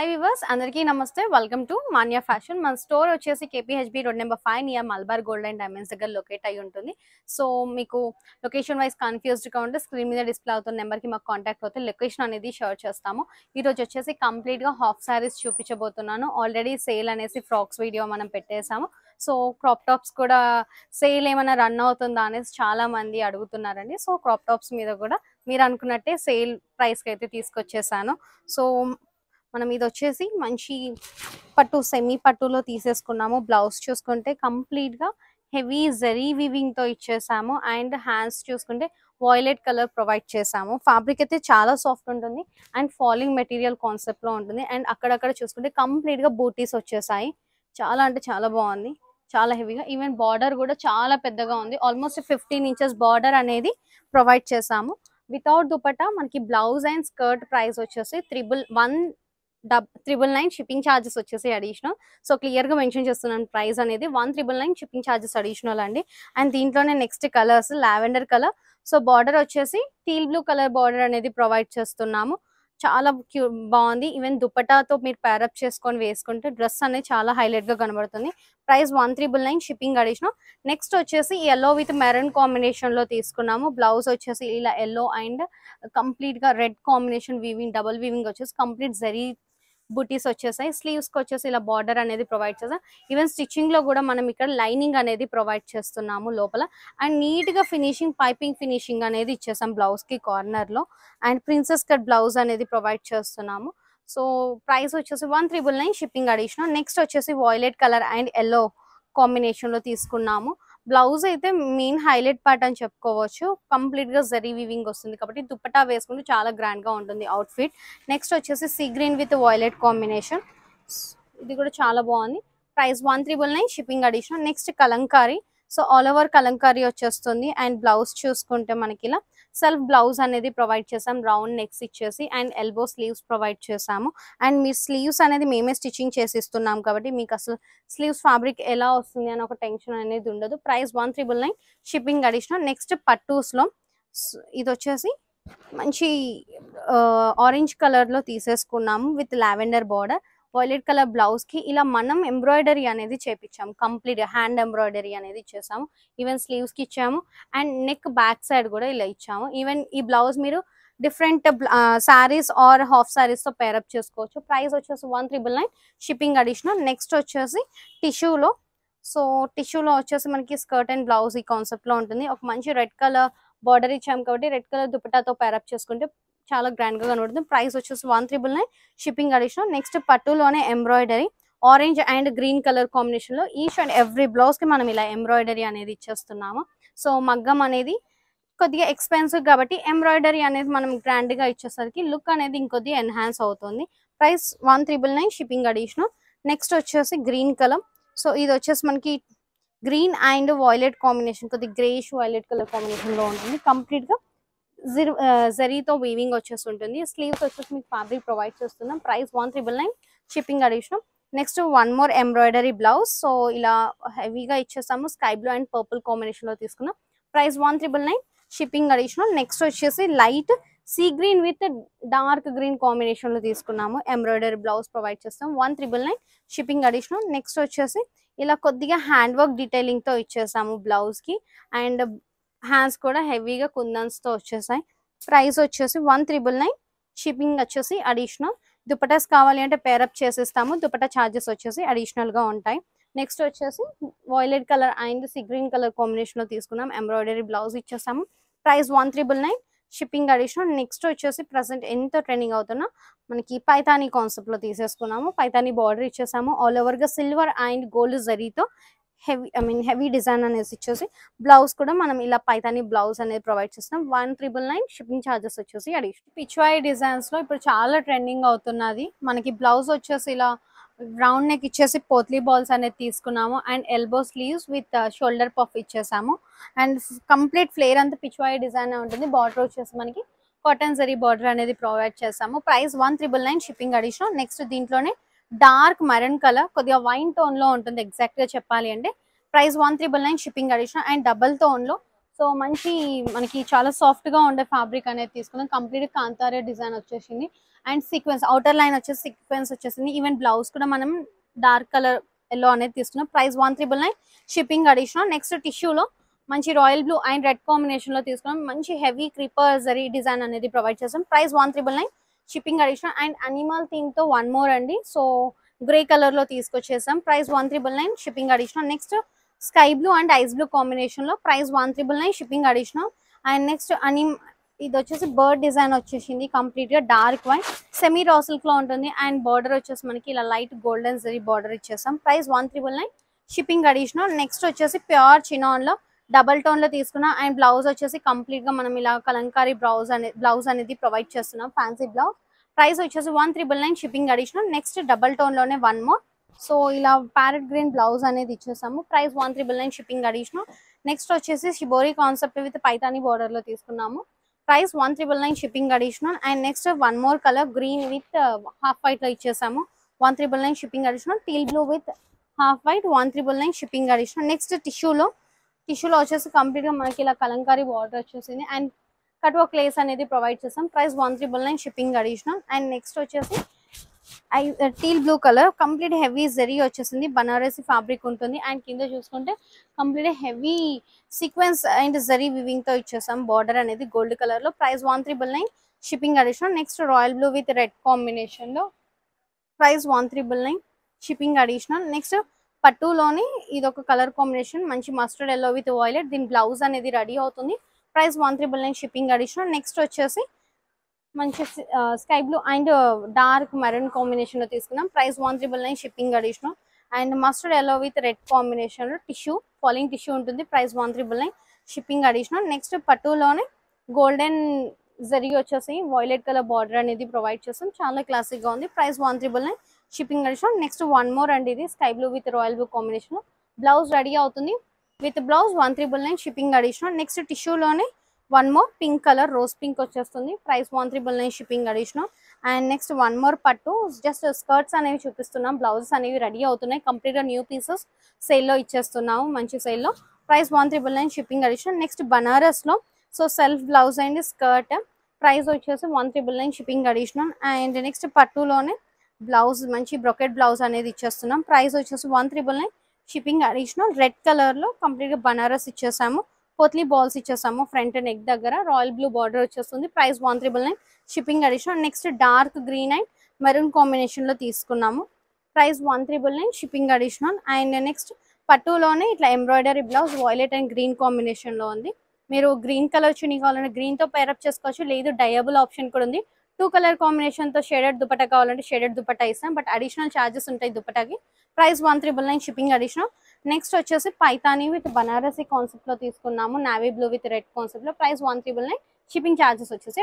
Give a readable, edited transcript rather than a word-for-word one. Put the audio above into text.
Hi viewers అందరికీ నమస్తే. Welcome to Manya fashion. మన స్టోర్ వచ్చేసి KPHB road number 5 near Malabar gold and diamonds దగ్గర లొకేట్ అయి ఉంటుంది. సో మీకు లొకేషన్ వైజ్ కన్ఫ్యూజ్డ్గా ఉంటే స్క్రీన్ మీద డిస్ప్లే అవుతున్న నెంబర్కి మాకు కాంటాక్ట్ అవుతే లొకేషన్ అనేది షేర్ చేస్తాము. ఈరోజు వచ్చేసి కంప్లీట్గా హాఫ్ శారీస్ చూపించబోతున్నాను. ఆల్రెడీ సేల్ అనేసి ఫ్రాక్స్ వీడియో మనం పెట్టేసాము. సో క్రాప్ టాప్స్ కూడా సేల్ ఏమైనా రన్ అవుతుందా అనేసి చాలా మంది అడుగుతున్నారండి. సో క్రాప్ టాప్స్ మీద కూడా మీరు అనుకున్నట్టే సేల్ ప్రైస్కి అయితే తీసుకొచ్చేసాను. సో మనం ఇది వచ్చేసి మంచి పట్టు సెమీ పట్టులో తీసేసుకున్నాము. బ్లౌజ్ చూసుకుంటే కంప్లీట్గా హెవీ జరీ వీవింగ్తో ఇచ్చేసాము. అండ్ హ్యాండ్స్ చూసుకుంటే వాయిలెట్ కలర్ ప్రొవైడ్ చేసాము. ఫ్యాబ్రిక్ అయితే చాలా సాఫ్ట్ ఉంటుంది అండ్ ఫాలింగ్ మెటీరియల్ కాన్సెప్ట్లో ఉంటుంది. అండ్ అక్కడక్కడ చూసుకుంటే కంప్లీట్గా బూటీస్ వచ్చేసాయి. చాలా అంటే చాలా బాగుంది, చాలా హెవీగా. ఈవెన్ బార్డర్ కూడా చాలా పెద్దగా ఉంది. ఆల్మోస్ట్ 15 ఇంచెస్ బార్డర్ అనేది ప్రొవైడ్ చేసాము. వితౌట్ దుపట్టా మనకి బ్లౌజ్ అండ్ స్కర్ట్ ప్రైస్ వచ్చేసి 1,999 షిప్పింగ్ ఛార్జెస్ వచ్చేసి అడిషనల్. సో క్లియర్ గా మెన్షన్ చేస్తున్నాను ప్రైస్ అనేది 1,999 షిప్పింగ్ ఛార్జెస్ అడిషనల్ అండి. అండ్ దీంట్లోనే next colours lavender colour. So border వచ్చేసి టీల్ బ్లూ కలర్ బార్డర్ అనేది ప్రొవైడ్ చేస్తున్నాము. చాలా బాగుంది. ఈవెన్ దుపట్టాతో మీరు ప్యారప్ చేసుకొని వేసుకుంటే డ్రెస్ అనేది చాలా హైలైట్ గా కనబడుతుంది. Price 1,399 shipping additional. నెక్స్ట్ వచ్చేసి ఎల్లో విత్ మెరూన్ కాంబినేషన్ లో తీసుకున్నాము. బ్లౌజ్ వచ్చేసి ఇలా ఎల్లో అండ్ కంప్లీట్ గా red combination weaving, double weaving వచ్చేసి కంప్లీట్ జరీ బుటీస్ వచ్చేసాయి. స్లీవ్స్ కి వచ్చేసి ఇలా బార్డర్ అనేది ప్రొవైడ్ చేసాం. ఈవెన్ స్టిచ్చింగ్ లో కూడా మనం ఇక్కడ లైనింగ్ అనేది ప్రొవైడ్ చేస్తున్నాము లోపల. అండ్ నీట్ గా ఫినిషింగ్, పైపింగ్ ఫినిషింగ్ అనేది ఇచ్చేసాం బ్లౌజ్ కి కార్నర్ లో. అండ్ ప్రిన్సెస్ కట్ బ్లౌజ్ అనేది ప్రొవైడ్ చేస్తున్నాము. సో ప్రైస్ వచ్చేసి 1,399 షిప్పింగ్ అడిషనల్. నెక్స్ట్ వచ్చేసి violet colour and yellow combination లో తీసుకున్నాము. బ్లౌజ్ అయితే మెయిన్ హైలైట్ పార్ట్ అని చెప్పుకోవచ్చు. కంప్లీట్ గా జరీ వీవింగ్ వస్తుంది కాబట్టి దుపట్టా వేసుకుంటే చాలా గ్రాండ్ గా ఉంటుంది అవుట్ఫిట్. నెక్స్ట్ వచ్చేసి see green with violet combination. ఇది కూడా చాలా బాగుంది. Price 1,399 shipping additional. Next Kalamkari. So all over Kalamkari వచ్చేస్తుంది. అండ్ బ్లౌజ్ చూసుకుంటే మనకి ఇలా సెల్ఫ్ బ్లౌజ్ అనేది ప్రొవైడ్ చేసాం. రౌండ్ నెక్స్ ఇచ్చేసి అండ్ ఎల్బో స్లీవ్స్ ప్రొవైడ్ చేసాము. అండ్ మీ స్లీవ్స్ అనేది మేమే స్టిచ్చింగ్ చేసి ఇస్తున్నాం కాబట్టి మీకు అసలు స్లీవ్స్ ఫ్యాబ్రిక్ ఎలా వస్తుంది అని ఒక టెన్షన్ అనేది ఉండదు. Price 1,399 shipping additional. నెక్స్ట్ పట్టూస్ లో ఇది వచ్చేసి మంచి ఆరెంజ్ కలర్ లో తీసేసుకున్నాము with lavender border. Violet colour blouse కి ఇలా మనం ఎంబ్రాయిడరీ అనేది చేపించాము. కంప్లీట్ హ్యాండ్ ఎంబ్రాయిడరీ అనేది ఇచ్చేసాము. ఈవెన్ స్లీవ్స్ కి ఇచ్చాము అండ్ నెక్ బ్యాక్ సైడ్ కూడా ఇలా ఇచ్చాము. ఈవెన్ ఈ బ్లౌజ్ మీరు different saris or half saris తో పేరప్ చేసుకోవచ్చు. ప్రైస్ వచ్చేసి 1,399 షిప్పింగ్ అడిషనల్. నెక్స్ట్ వచ్చేసి టిష్యూలో. సో టిష్యూలో వచ్చేసి మనకి స్కర్ట్ అండ్ బ్లౌజ్ ఈ కాన్సెప్ట్ లో ఉంటుంది. ఒక మంచి రెడ్ కలర్ బార్డర్ ఇచ్చాము కాబట్టి రెడ్ కలర్ దుపట్టాతో పేరప్ చేసుకుంటే చాలా గ్రాండ్ గా కనబడుతుంది. ప్రైస్ వచ్చేసి 1,399 షిప్పింగ్ అడిషనల్. నెక్స్ట్ పట్టులోనే embroidery orange and green colour combination లో ఈచ్ అండ్ ఎవ్రీ బ్లౌజ్ కి మనం ఇలా ఎంబ్రాయిడరీ అనేది ఇచ్చేస్తున్నాము. సో మగ్గం అనేది కొద్దిగా ఎక్స్పెన్సివ్ కాబట్టి ఎంబ్రాయిడరీ అనేది మనం గ్రాండ్ గా ఇచ్చేసరికి లుక్ అనేది ఇంకొద్దిగా ఎన్హాన్స్ అవుతుంది. Price 1,399 shipping additional. నెక్స్ట్ వచ్చేసి గ్రీన్ కలర్. సో ఇది వచ్చేసి మనకి గ్రీన్ అండ్ వాయిలెట్ కాంబినేషన్, కొద్దిగా గ్రేష్ వాయిలెట్ కలర్ కాంబినేషన్ లో ఉంటుంది. కంప్లీట్ గా జరీతో వీవింగ్ వచ్చేసి ఉంటుంది. స్లీవ్స్ వచ్చేసి మీకు ఫ్యాబ్రిక్ ప్రొవైడ్ చేస్తున్నాం. Price 1,399 shipping additional. Next one more embroidery blouse. So ఇలా హెవీగా ఇచ్చేసాము. Sky blue and purple combination లో తీసుకున్నాం. Price 1,399 shipping additional. నెక్స్ట్ వచ్చేసి light sea green with dark green combination లో తీసుకున్నాము. ఎంబ్రాయిడరీ బ్లౌజ్ ప్రొవైడ్ చేస్తాం. 1,399 షిప్పింగ్ అడిషనల్. నెక్స్ట్ వచ్చేసి ఇలా కొద్దిగా హ్యాండ్ వర్క్ డీటెయిలింగ్ తో ఇచ్చేసాము బ్లౌజ్ కి. అండ్ హ్యాండ్స్ కూడా హెవీగా కుందన్స్ తో వచ్చేసాయి. ప్రైస్ వచ్చేసి 1,399 షిప్పింగ్ వచ్చేసి అడిషనల్. దుపటాస్ కావాలి అంటే పేరప్ చేసిస్తాము. దుపటా ఛార్జెస్ వచ్చేసి అడిషనల్ గా ఉంటాయి. నెక్స్ట్ వచ్చేసి violet colour and sea green colour combination లో తీసుకున్నాం. ఎంబ్రాయిడరీ బ్లౌజ్ ఇచ్చేసాము. Price 1,399 shipping additional. నెక్స్ట్ వచ్చేసి ప్రజెంట్ ఎంత ట్రెండింగ్ అవుతున్నా మనకి పైతానీ కాన్సెప్ట్ లో తీసేసుకున్నాము. పైతానీ బార్డర్ ఇచ్చేసాము. ఆల్ ఓవర్ గా సిల్వర్ అండ్ గోల్డ్ జరీతో హెవీ డిజైన్ అనేది ఇచ్చేసి బ్లౌజ్ కూడా మనం ఇలా పైతానీ బ్లౌజ్ అనేది ప్రొవైడ్ చేస్తాం. 1,399 షిప్పింగ్ ఛార్జెస్ వచ్చేసి అడిషనల్. పిచ్వాయి డిజైన్స్ లో ఇప్పుడు చాలా ట్రెండింగ్ అవుతున్నది. మనకి బ్లౌజ్ వచ్చేసి ఇలా రౌండ్ నెక్ ఇచ్చేసి పోత్లీ బాల్స్ అనేది తీసుకున్నాము. And elbow sleeves with shoulder puff ఇచ్చేసాము. అండ్ కంప్లీట్ ఫ్లేర్ అంతా పిచ్వాయి డిజైన్ ఉంటుంది. బార్డర్ వచ్చేసి మనకి కాటన్ జరీ బార్డర్ అనేది ప్రొవైడ్ చేసాము. Price 1,399 shipping additional. నెక్స్ట్ దీంట్లోనే డార్క్ మెరూన్ కలర్, కొద్దిగా వైన్ టోన్ లో ఉంటుంది ఎగ్జాక్ట్ గా చెప్పాలి అంటే. Price 1,399 shipping additional. And double tone లో సో మంచి మనకి చాలా సాఫ్ట్ గా ఉండే ఫ్యాబ్రిక్ అనేది తీసుకున్నాం. కంప్లీట్ కాంతారే డిజైన్ వచ్చేసింది. అండ్ సీక్వెన్స్ అవుటర్ లైన్ వచ్చేసి సీక్వెన్స్ వచ్చేసింది. ఈవెన్ బ్లౌజ్ కూడా మనం డార్క్ కలర్ ఎల్లో అనేది తీసుకున్నాం. Price 1,999 shipping additional. నెక్స్ట్ టిష్యూలో మంచి royal blue and red combination లో తీసుకున్నాం. మంచి హెవీ క్రీపర్ జరీ డిజైన్ అనేది ప్రొవైడ్ చేస్తాం. Price 1,999 shipping additional. And animal theme తో వన్ మోర్ అండి. సో గ్రే కలర్ లో తీసుకొచ్చేసాం. Price 1,999 shipping additional. Next sky blue and ice blue combination లో price 1,999 shipping additional. And next ఇది వచ్చేసి బర్డ్ డిజైన్ వచ్చేసింది. కంప్లీట్ గా dark white semi raw silk లో ఉంటుంది. అండ్ బార్డర్ వచ్చేసి మనకి ఇలా లైట్ గోల్డెన్ జరీ బార్డర్ ఇచ్చేసాం. Price 1,999 shipping additional. నెక్స్ట్ వచ్చేసి ప్యూర్ చినాన్ లో డబల్ టోన్ లో తీసుకున్నాం. అండ్ బ్లౌజ్ వచ్చేసి కంప్లీట్ గా మనం ఇలా కలంకారీ బ్లౌజ్ అనేది ప్రొవైడ్ చేస్తున్నాం. Fancy blouse. ప్రైస్ వచ్చేసి 1,999 shipping additional. Next double tone లోనే వన్ మోర్. సో ఇలా ప్యారెట్ గ్రీన్ బ్లౌజ్ అనేది ఇచ్చేసాము. Price 1,999 shipping additional. నెక్స్ట్ వచ్చేసి shibori concept with Paithani border లో తీసుకున్నాము. Price 1,999 shipping additional. And next one more colour green with half white లో ఇచ్చేసాము. 1,999 shipping additional. Teal blue with half white 1,999 shipping additional. Next టిష్యూలో వచ్చేసి complete గా మనకి ఇలా కలంకారీ బార్డర్ వచ్చేసింది. అండ్ కట్ వర్క్ లేస్ అనేది ప్రొవైడ్ చేసాం. Price 1,999 shipping additional. And next వచ్చేసి teal blue colour complete heavy zari వచ్చేసింది. బనారసి ఫ్యాబ్రిక్ ఉంటుంది. అండ్ కింద చూసుకుంటే complete heavy sequence and zari weaving తో ఇచ్చేసాం. బార్డర్ అనేది గోల్డ్ కలర్ లో. Price 1,999 shipping additional. Next royal blue with red combination లో ప్రైస్ 1,999 షిప్పింగ్ అడిషనల్. నెక్స్ట్ పట్టులోని ఇది ఒక కలర్ కాంబినేషన్ మంచి మస్టర్డ్ ఎల్లో విత్ వాయిలెట్. దీని బ్లౌజ్ అనేది రెడీ అవుతుంది. Price 1,999 shipping additional. నెక్స్ట్ వచ్చేసి మంచి sky blue and dark maroon combination లో తీసుకున్నాం. Price 1,999 shipping additional. And mustard yellow with red combination లో టిష్యూ ఫాలింగ్ టిష్యూ ఉంటుంది. Price 1,999 shipping additional. నెక్స్ట్ పట్టులోనే గోల్డెన్ జరీ వచ్చేసి వాయిలెట్ కలర్ బార్డర్ అనేది ప్రొవైడ్ చేస్తాం. చాలా క్లాసిక్ గా ఉంది. Price 1,999 shipping additional. Next one more అండి. ఇది sky blue with royal blue combination లో బ్లౌజ్ రెడీ అవుతుంది. With blouse 1,999 shipping additional. Next టిష్యూలోనే one more pink colour rose pink వచ్చేస్తుంది. Price 1,999 shipping additional. And next one more పట్టు just skirts అనేవి చూపిస్తున్నాం. Blouses అనేవి రెడీ అవుతున్నాయి. కంప్లీట్ గా న్యూ పీసెస్ సేల్ లో ఇచ్చేస్తున్నాము. మంచి సేల్ లో. Price 1,999 shipping additional. Next Banaras లో so self blouse and skirt price వచ్చేసి 1,999 షిప్పింగ్ అడిషనల్. అండ్ నెక్స్ట్ పట్టులోనే బ్లౌజ్ మంచి బ్రొకెట్ బ్లౌజ్ అనేది ఇచ్చేస్తున్నాం. ప్రైస్ వచ్చేసి 1,999 షిప్పింగ్ అడిషనల్. రెడ్ కలర్ లో కంప్లీట్ గా బనారస్ ఇచ్చేసాము. పోత్లీ బాల్స్ ఇచ్చేసాము. ఫ్రంట్ నెక్ దగ్గర రాయల్ బ్లూ బార్డర్ వచ్చేస్తుంది. Price 1,999 shipping additional. Next dark green and maroon combination లో తీసుకున్నాము. Price 1,999 shipping additional. And next పట్టులోనే ఇట్లా embroidery blouse violet and green combination లో ఉంది. మీరు గ్రీన్ కలర్ చున్నీ కావాలంటే గ్రీన్ తో పేరప్ చేసుకోవచ్చు. లేదు డయబుల్ ఆప్షన్ కూడా ఉంది. 2 కలర్ కాంబినేషన్ తో షేడెడ్ దుపట్టా కావాలంటే షేడెడ్ దుపట్టా ఇస్తాం. బట్ అడిషనల్ ఛార్జెస్ ఉంటాయి దుపట్టాకి. Price 1,999 shipping additional. నెక్స్ట్ వచ్చేసి పైతాని విత్ బనారసి కాన్సెప్ట్ లో తీసుకున్నాము. Navy blue with red concept లో ప్రైస్ 1,999 షిప్పింగ్ ఛార్జెస్ వచ్చేసి